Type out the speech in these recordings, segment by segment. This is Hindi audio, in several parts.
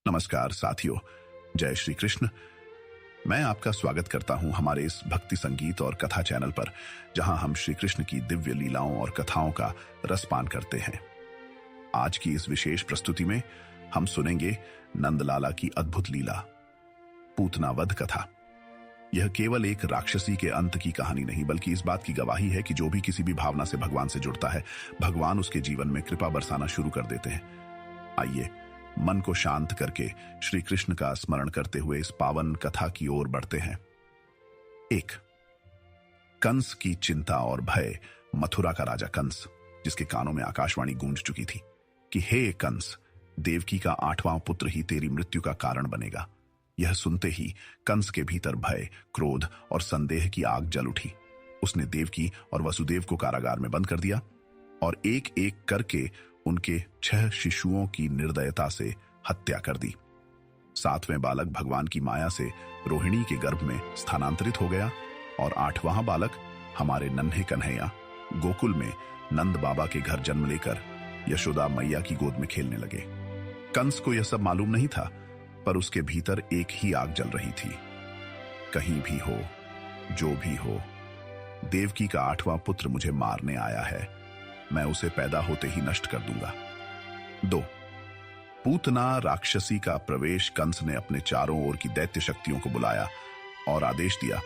नमस्कार साथियों, जय श्री कृष्ण। मैं आपका स्वागत करता हूं हमारे इस भक्ति संगीत और कथा चैनल पर, जहां हम श्री कृष्ण की दिव्य लीलाओं और कथाओं का रसपान करते हैं। आज की इस विशेष प्रस्तुति में हम सुनेंगे नंदलाला की अद्भुत लीला, पूतना वध कथा। यह केवल एक राक्षसी के अंत की कहानी नहीं, बल्कि इस बात की गवाही है कि जो भी किसी भी भावना से भगवान से जुड़ता है, भगवान उसके जीवन में कृपा बरसाना शुरू कर देते हैं। आइए मन को शांत करके श्री कृष्ण का स्मरण करते हुए इस पावन कथा की ओर बढ़ते हैं। 1। कंस की चिंता और भय। मथुरा का राजा कंस, जिसके कानों में आकाशवाणी गूंज चुकी थी कि हे कंस, देवकी का 8वां पुत्र ही तेरी मृत्यु का कारण बनेगा। यह सुनते ही कंस के भीतर भय, क्रोध और संदेह की आग जल उठी। उसने देवकी और वसुदेव को कारागार में बंद कर दिया और एक एक करके उनके 6 शिशुओं की निर्दयता से हत्या कर दी। 7वें बालक भगवान की माया से रोहिणी के गर्भ में स्थानांतरित हो गया और 8वां बालक हमारे नन्हे कन्हैया गोकुल में नंद बाबा के घर जन्म लेकर यशोदा मैया की गोद में खेलने लगे। कंस को यह सब मालूम नहीं था, पर उसके भीतर एक ही आग जल रही थी। कहीं भी हो, जो भी हो, देवकी का 8वां पुत्र मुझे मारने आया है। मैं उसे पैदा होते ही नष्ट कर दूंगा। 2। पूतना राक्षसी का प्रवेश। कंस ने अपने चारों ओर की दैत्य शक्तियों को बुलाया और आदेश दिया,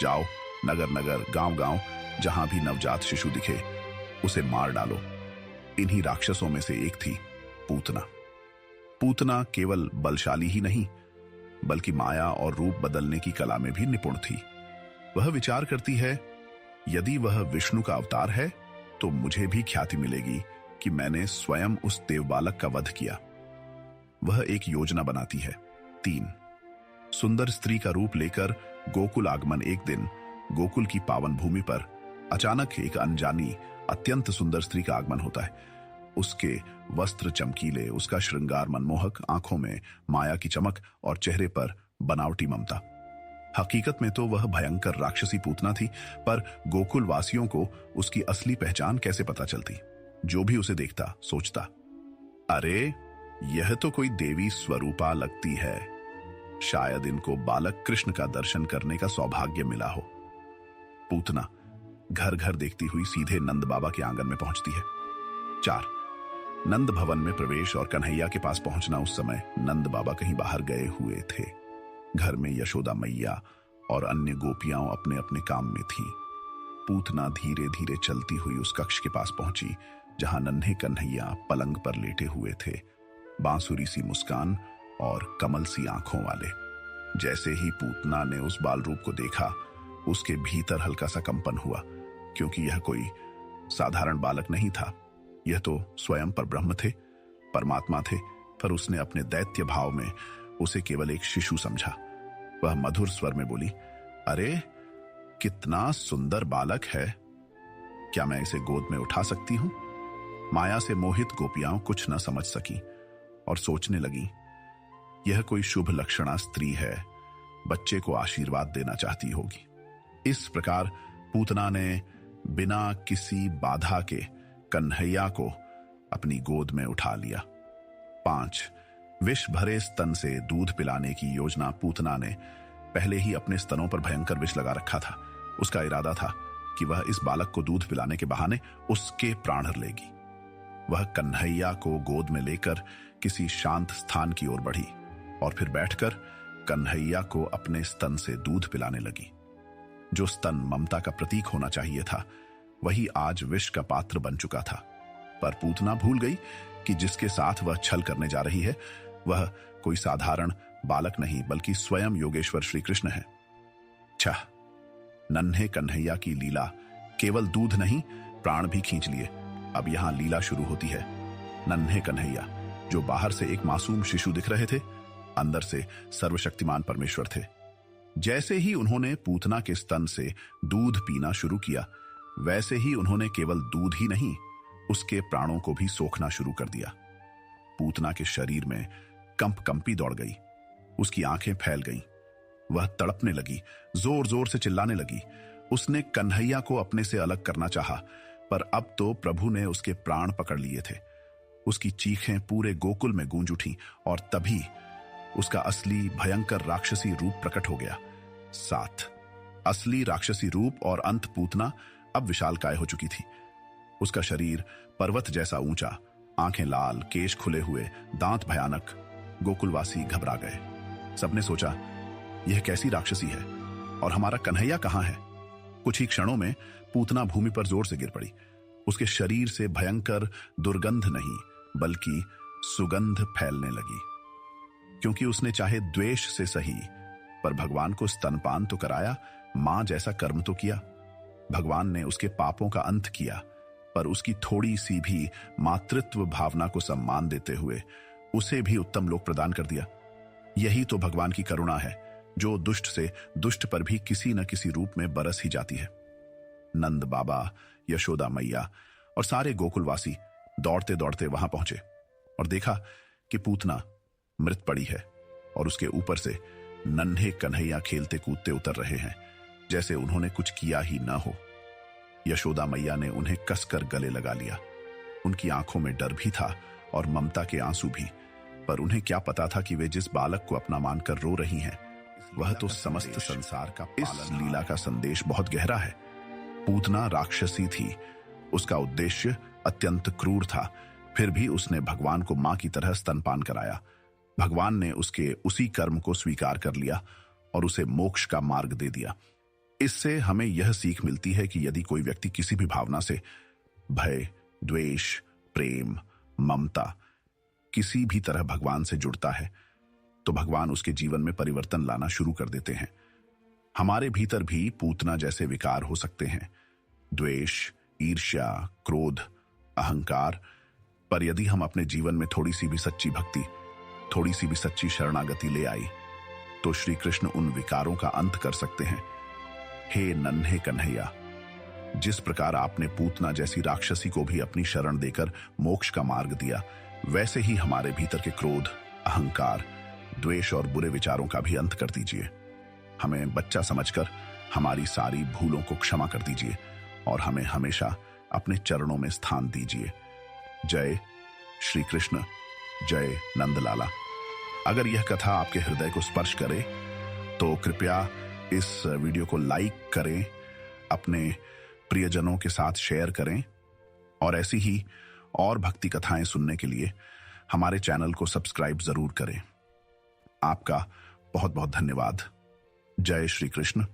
जाओ, नगर नगर, गांव गांव, जहां भी नवजात शिशु दिखे उसे मार डालो। इन्हीं राक्षसों में से एक थी पूतना। पूतना केवल बलशाली ही नहीं, बल्कि माया और रूप बदलने की कला में भी निपुण थी। वह विचार करती है, यदि वह विष्णु का अवतार है तो मुझे भी ख्याति मिलेगी कि मैंने स्वयं उस देव बालक का वध किया। वह एक योजना बनाती है। 3। सुंदर स्त्री का रूप लेकर गोकुल आगमन। एक दिन गोकुल की पावन भूमि पर अचानक एक अनजानी अत्यंत सुंदर स्त्री का आगमन होता है। उसके वस्त्र चमकीले, उसका श्रृंगार मनमोहक, आंखों में माया की चमक और चेहरे पर बनावटी ममता। हकीकत में तो वह भयंकर राक्षसी पूतना थी, पर गोकुल वासियों को उसकी असली पहचान कैसे पता चलती? जो भी उसे देखता सोचता, अरे यह तो कोई देवी स्वरूपा लगती है। शायद इनको बालक कृष्ण का दर्शन करने का सौभाग्य मिला हो। पूतना घर घर देखती हुई सीधे नंद बाबा के आंगन में पहुंचती है। 4। नंद भवन में प्रवेश और कन्हैया के पास पहुंचना। उस समय नंद बाबा कहीं बाहर गए हुए थे। घर में यशोदा मैया और अन्य गोपियां अपने अपने काम में थीं। पूतना धीरे धीरे चलती हुई उस कक्ष के पास पहुंची जहां नन्हे कन्हैया पलंग पर लेटे हुए थे, बांसुरी सी मुस्कान और कमल सी आंखों वाले। जैसे ही पूतना ने उस बाल रूप को देखा, उसके भीतर हल्का सा कंपन हुआ, क्योंकि यह कोई साधारण बालक नहीं था। यह तो स्वयं पर ब्रह्म थे, परमात्मा थे, पर उसने अपने दैत्य भाव में उसे केवल एक शिशु समझा। वह मधुर स्वर में बोली, अरे कितना सुंदर बालक है, क्या मैं इसे गोद में उठा सकती हूं? माया से मोहित गोपियां कुछ न समझ सकी और सोचने लगी, यह कोई शुभ लक्षणा स्त्री है, बच्चे को आशीर्वाद देना चाहती होगी। इस प्रकार पूतना ने बिना किसी बाधा के कन्हैया को अपनी गोद में उठा लिया। 5। विष भरे स्तन से दूध पिलाने की योजना। पूतना ने पहले ही अपने स्तनों पर भयंकर विष लगा रखा था। उसका इरादा था कि वह इस बालक को दूध पिलाने के बहाने उसके प्राण हर लेगी। वह कन्हैया को गोद में लेकर किसी शांत स्थान की ओर बढ़ी और फिर बैठकर कन्हैया को अपने स्तन से दूध पिलाने लगी। जो स्तन ममता का प्रतीक होना चाहिए था, वही आज विष का पात्र बन चुका था। पर पूतना भूल गई कि जिसके साथ वह छल करने जा रही है, वह कोई साधारण बालक नहीं, बल्कि स्वयं योगेश्वर श्री कृष्ण है। 6। नन्हे कन्हैया की लीला। केवल दूध नहीं, प्राण भी खींच लिए। अब यहां लीला शुरू होती है। नन्हे कन्हैया, जो बाहर से एक मासूम शिशु दिख रहे थे, अंदर से सर्वशक्तिमान परमेश्वर थे। जैसे ही उन्होंने पूतना के स्तन से दूध पीना शुरू किया, वैसे ही उन्होंने केवल दूध ही नहीं, उसके प्राणों को भी सोखना शुरू कर दिया। पूतना के शरीर में कंपी दौड़ गई, उसकी आंखें फैल गईं। वह तड़पने लगी, जोर जोर से चिल्लाने लगी। उसने कन्हैया को अपने से अलग करना चाहा, पर अब तो प्रभु ने उसके प्राण पकड़ लिए थे। उसकी चीखें पूरे गोकुल में गूंज उठी और तभी उसका असली भयंकर राक्षसी रूप प्रकट हो गया। 7 असली राक्षसी रूप और अंत पूतना अब विशालकाय हो चुकी थी। उसका शरीर पर्वत जैसा ऊंचा, आंखें लाल, केश खुले हुए, दांत भयानक। गोकुलवासी घबरा गए। सबने सोचा, यह कैसी राक्षसी है और हमारा कन्हैया कहां है? कुछ ही क्षणों में पूतना भूमि पर जोर से गिर पड़ी। उसके शरीर से भयंकर दुर्गंध नहीं बल्कि सुगंध फैलने लगी, क्योंकि उसने चाहे द्वेष से सही पर भगवान को स्तनपान तो कराया, मां जैसा कर्म तो किया। भगवान ने उसके पापों का अंत किया, पर उसकी थोड़ी सी भी मातृत्व भावना को सम्मान देते हुए उसे भी उत्तम लोक प्रदान कर दिया। यही तो भगवान की करुणा है, जो दुष्ट से दुष्ट पर भी किसी न किसी रूप में बरस ही जाती है। नंद बाबा, यशोदा मैया और सारे गोकुलवासी दौड़ते दौड़ते वहां पहुंचे और देखा कि पूतना मृत पड़ी है और उसके ऊपर से नन्हे कन्हैया खेलते कूदते उतर रहे हैं, जैसे उन्होंने कुछ किया ही न हो। यशोदा मैया ने उन्हें कसकर गले लगा लिया। उनकी आंखों में डर भी था और ममता के आंसू भी, पर उन्हें क्या पता था कि वे जिस बालक को अपना मानकर रो रही हैं, वह तो समस्त संसार का पालनहार। इस लीला का संदेश बहुत गहरा है। पूतना राक्षसी थी, उसका उद्देश्य अत्यंत क्रूर था, फिर भी उसने भगवान को मां की तरह स्तनपान कराया। भगवान ने उसके उसी कर्म को स्वीकार कर लिया और उसे मोक्ष का मार्ग दे दिया। इससे हमें यह सीख मिलती है कि यदि कोई व्यक्ति किसी भी भावना से, भय, द्वेष, प्रेम, ममता, किसी भी तरह भगवान से जुड़ता है, तो भगवान उसके जीवन में परिवर्तन लाना शुरू कर देते हैं। हमारे भीतर भी पूतना जैसे विकार हो सकते हैं, द्वेष, ईर्ष्या, क्रोध, अहंकार, पर यदि हम अपने जीवन में थोड़ी सी भी सच्ची भक्ति, थोड़ी सी भी सच्ची शरणागति ले आई, तो श्री कृष्ण उन विकारों का अंत कर सकते हैं। हे नन्हे कन्हैया, जिस प्रकार आपने पूतना जैसी राक्षसी को भी अपनी शरण देकर मोक्ष का मार्ग दिया, वैसे ही हमारे भीतर के क्रोध, अहंकार, द्वेष और बुरे विचारों का भी अंत कर दीजिए। हमें बच्चा समझकर हमारी सारी भूलों को क्षमा कर दीजिए और हमें हमेशा अपने चरणों में स्थान दीजिए। जय श्री कृष्ण, जय नंदलाला। अगर यह कथा आपके हृदय को स्पर्श करे तो कृपया इस वीडियो को लाइक करें, अपने प्रियजनों के साथ शेयर करें और ऐसी ही और भक्ति कथाएं सुनने के लिए हमारे चैनल को सब्सक्राइब जरूर करें। आपका बहुत बहुत धन्यवाद। जय श्री कृष्ण।